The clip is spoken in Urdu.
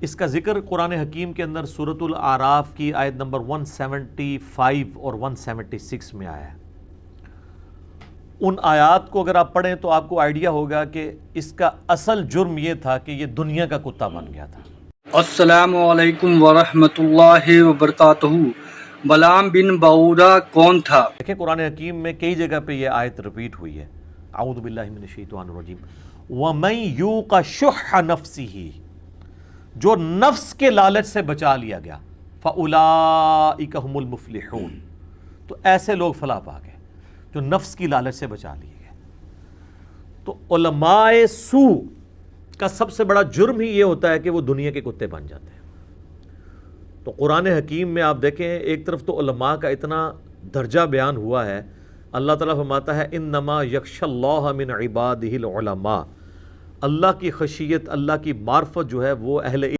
اس کا ذکر قرآن حکیم کے اندر سورۃ الاعراف کی آیت نمبر 175 اور 176 میں آیا ہے۔ ان آیات کو اگر آپ پڑھیں تو آپ کو آئیڈیا ہوگا کہ اس کا اصل جرم یہ تھا کہ یہ دنیا کا کتا بن گیا تھا۔ السلام علیکم ورحمۃ اللہ وبرکاتہ۔ بلعام بن بعورہ کون تھا؟ دیکھیں قرآن حکیم میں کئی جگہ پہ یہ آیت ریپیٹ ہوئی ہے۔ اعوذ باللہ من الشیطان الرجیم وَمَن یُوقَ شُحَّ نَفْسِهِ، جو نفس کے لالچ سے بچا لیا گیا، فَأُولَئِكَ هُمُ الْمُفْلِحُونَ، تو ایسے لوگ فلاح پا گئے جو نفس کی لالچ سے بچا لیے گئے۔ تو علماء سوء کا سب سے بڑا جرم ہی یہ ہوتا ہے کہ وہ دنیا کے کتے بن جاتے ہیں۔ تو قرآن حکیم میں آپ دیکھیں ایک طرف تو علماء کا اتنا درجہ بیان ہوا ہے، اللہ تعالیٰ فرماتا ہے انما یخشی اللہ من عبادہ العلماء، اللہ کی خشیت، اللہ کی معرفت جو ہے وہ اہل